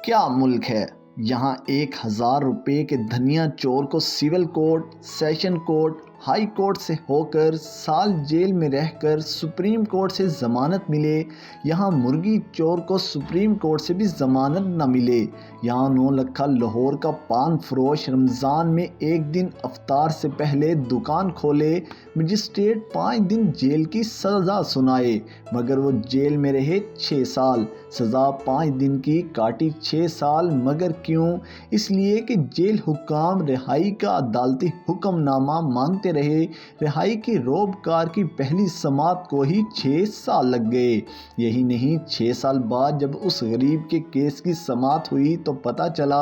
کیا ملک ہے! یہاں 1000 روپے کے دھنیا چور کو civil court, session court, high court سے ہو کر سال جیل میں رہ کر سپریم کورٹ سے ضمانت ملے، یہاں مرغی چور کو سپریم کورٹ سے بھی ضمانت نہ ملے، یہاں 9 لکھا لاہور کا پان فروش رمضان میں ایک دن افطار سے پہلے دکان کھولے، مجسٹریٹ 5 دن جیل کی سزا سنائے مگر وہ جیل میں رہے 6 سال، سزا 5 دن کی کاٹی 6 سال، مگر کیوں؟ اس لیے کہ جیل حکام رہائی کا عدالتی حکم نامہ مانگتے رہے، رہائی کی روبکار کی پہلی سماعت کو ہی 6 سال لگ گئے۔ یہی نہیں، 6 سال بعد جب اس غریب کے کیس کی سماعت ہوئی تو پتہ چلا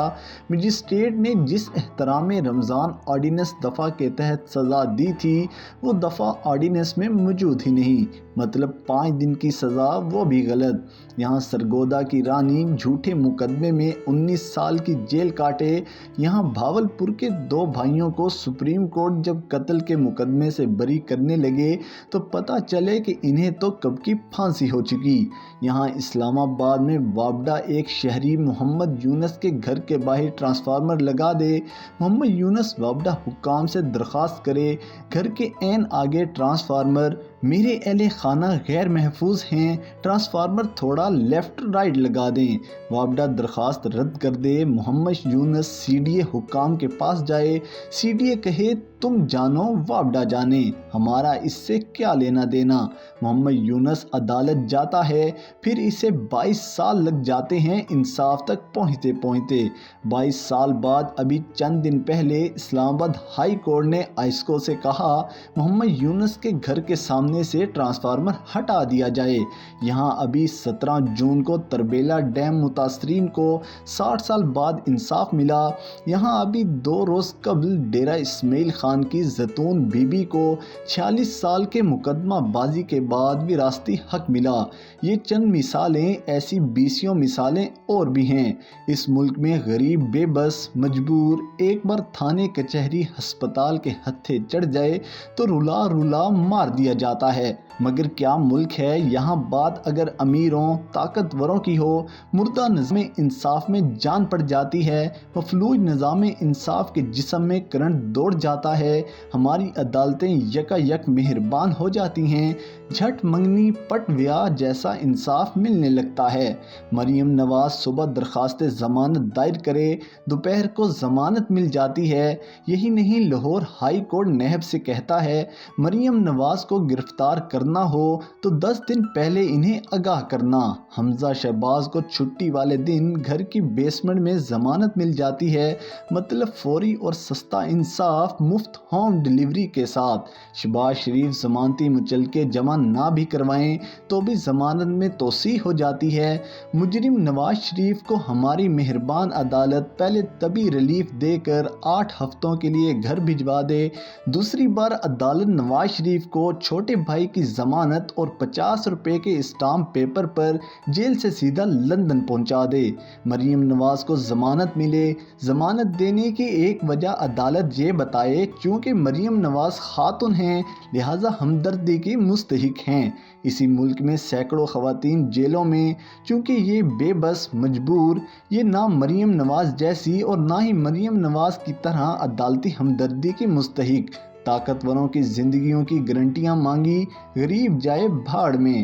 مجسٹریٹ نے جس احترام رمضان آرڈیننس دفعہ کے تحت سزا دی تھی وہ دفعہ آرڈیننس میں موجود ہی نہیں، مطلب 5 دن کی سزا وہ بھی غلط۔ یہاں سرگودا کی رانی جھوٹے مقدمے میں 19 سال کی جیل کاٹے، یہاں بھاولپور کے 2 بھائیوں کو سپریم کورٹ جب قتل کے مقدمے سے بری کرنے لگے تو پتہ چلے کہ انہیں تو کب کی پھانسی ہو چکی۔ یہاں اسلام آباد میں وابڈا ایک شہری محمد یونس کے گھر کے باہر ٹرانسفارمر لگا دے، محمد یونس وابڈا حکام سے درخواست کرے گھر کے عین آگے ٹرانسفارمر، میرے اہل خانہ غیر محفوظ ہیں، ٹرانسفارمر تھوڑا لیفٹ رائٹ لگا دیں، وابڈا درخواست رد کر دے، محمد یونس سی ڈی اے حکام کے پاس جائے، سی ڈی اے کہے تم جانو وابڈا جانے، ہمارا اس سے کیا لینا دینا، محمد یونس عدالت جاتا ہے، پھر اسے 22 سال لگ جاتے ہیں انصاف تک پہنچتے پہنچتے۔ 22 سال بعد ابھی چند دن پہلے اسلام آباد ہائی کورٹ نے آئسکو سے کہا محمد یونس کے گھر کے سامنے سے ٹرانسفارمر ہٹا دیا جائے۔ یہاں ابھی 17 جون کو تربیلا ڈیم متاثرین کو 60 سال بعد انصاف ملا، یہاں ابھی 2 روز قبل ڈیرہ اسماعیل خان کی زیتون بی بی کو 46 سال کے مقدمہ بازی کے بعد وراثتی حق ملا۔ یہ چند مثالیں، ایسی 20 مثالیں اور بھی ہیں۔ اس ملک میں غریب بے بس مجبور ایک بار تھانے کچہری ہسپتال کے ہتھے چڑھ جائے تو رلا رلا مار دیا جاتا ہے، مگر کیا ملک ہے! یہاں بات اگر امیروں طاقتوروں کی ہو، مردہ نظام انصاف میں جان پڑ جاتی ہے، مفلوج نظام انصاف کے جسم میں کرنٹ دوڑ جاتا ہے، ہماری عدالتیں یکا یک مہربان ہو جاتی ہیں، جھٹ منگنی پٹ ویا جیسا انصاف ملنے لگتا ہے۔ مریم نواز صبح درخواست ضمانت دائر کرے، دوپہر کو ضمانت مل جاتی ہے۔ یہی نہیں، لاہور ہائی کورٹ نیب سے کہتا ہے مریم نواز کو گرفتار کرنا ہو تو 10 دن پہلے انہیں آگاہ کرنا۔ حمزہ شہباز کو چھٹی والے دن گھر کی بیسمنٹ میں ضمانت مل جاتی ہے، مطلب فوری اور سستا انصاف مفت ہوم ڈیلیوری کے ساتھ۔ شہباز شریف ضمانتی مچلکے جمع نہ بھی کروائیں تو بھی ضمانت میں توسیع ہو جاتی ہے۔ مجرم نواز شریف کو ہماری مہربان عدالت پہلے طبی ریلیف دے کر 8 ہفتوں کے لیے گھر بھجوا دے، دوسری بار عدالت نواز شریف کو چھوٹے بھائی کی ضمانت اور 50 روپے کے اسٹامپ پیپر پر جیل سے سیدھا لندن پہنچا دے۔ مریم نواز کو ضمانت ملے، ضمانت دینے کی ایک وجہ عدالت یہ بتائے چونکہ مریم نواز خاتون ہیں لہذا ہمدردی کی مستحق ہیں۔ اسی ملک میں سینکڑوں خواتین جیلوں میں، چونکہ یہ بے بس مجبور، یہ نہ مریم نواز جیسی اور نہ ہی مریم نواز کی طرح عدالتی ہمدردی کی مستحق، طاقتوروں کی زندگیوں کی گارنٹیاں مانگی، غریب جائے بھاڑ میں۔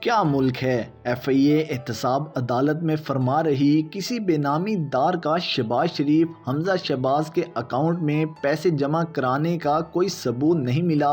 کیا ملک ہے! ایف آئی اے احتساب عدالت میں فرما رہی کسی بے نامی دار کا شہباز شریف حمزہ شہباز کے اکاؤنٹ میں پیسے جمع کرانے کا کوئی ثبوت نہیں ملا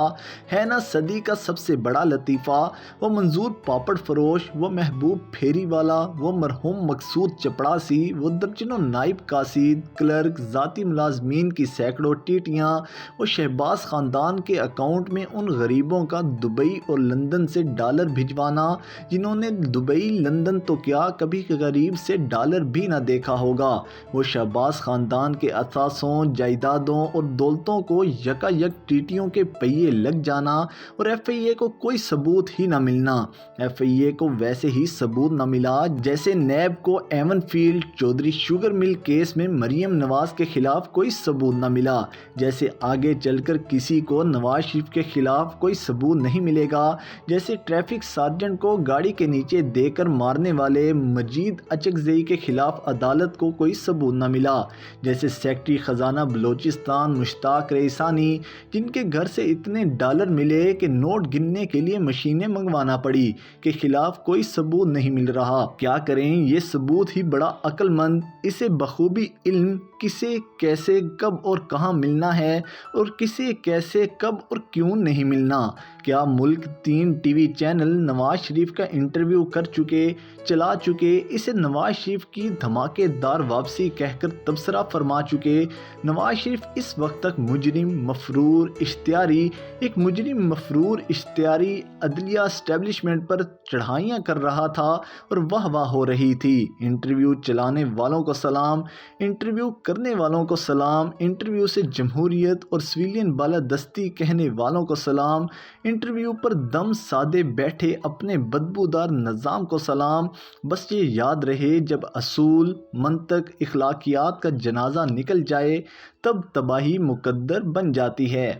ہے نا صدی کا سب سے بڑا لطیفہ، وہ منظور پاپڑ فروش، وہ محبوب پھیری والا، وہ مرحوم مقصود چپڑاسی، وہ درجنوں نائب قاصد، کلرک، ذاتی ملازمین کی سینکڑوں ٹیٹیاں، وہ شہباز خاندان کے اکاؤنٹ میں ان غریبوں کا دبئی اور لندن سے ڈالر بھجوانا جنہوں نے دبئی لندن تو کیا کبھی غریب سے ڈالر بھی نہ دیکھا ہوگا، وہ شہباز خاندان کے اثاثوں، جائیدادوں اور دولتوں کو یکا یک ٹیٹیوں کے پہیے لگ جانا اور ایف آئی اے کو کوئی ثبوت ہی نہ ملنا۔ ایف آئی اے کو ویسے ہی ثبوت نہ ملا جیسے نیب کو Avenfield Chaudhry sugar mill case میں مریم نواز کے خلاف کوئی ثبوت نہ ملا، جیسے آگے چل کر کسی کو نواز شریف کے خلاف کوئی ثبوت نہیں ملے گا، جیسے ٹریفک سارجنٹ کو گاڑی کے نیچے دے کر مارنے والے مجید اچکزئی کے خلاف عدالت کو کوئی ثبوت نہ ملا، جیسے سیکرٹری خزانہ بلوچستان مشتاق ریسانی، جن کے گھر سے اتنے ڈالر ملے کہ نوٹ گننے کے لیے مشینیں منگوانا پڑی، کے خلاف کوئی ثبوت نہیں مل رہا۔ کیا کریں، یہ ثبوت ہی بڑا عقل مند، اسے بخوبی علم کسے کیسے کب اور کہاں ملنا ہے اور کسے کیسے کب اور کیوں نہیں ملنا۔ کیا ملک 3 T V channel Nawaz Sharif کا انٹرویو کر چکے، چلا چکے، اسے نواز شریف کی دھماکے دار واپسی کہہ کر تبصرہ فرما چکے۔ نواز شریف اس وقت تک مجرم مفرور اشتہاری عدلیہ اسٹیبلشمنٹ پر چڑھائیاں کر رہا تھا اور واہ واہ ہو رہی تھی۔ انٹرویو چلانے والوں کو سلام، انٹرویو کرنے والوں کو سلام، انٹرویو سے جمہوریت اور سویلین بالادستی کہنے والوں کو سلام، انٹرویو پر دم سادے بیٹھے اپنے بدبودار نظام کو سلام۔ بس یہ یاد رہے، جب اصول، منطق، اخلاقیات کا جنازہ نکل جائے تب تباہی مقدر بن جاتی ہے۔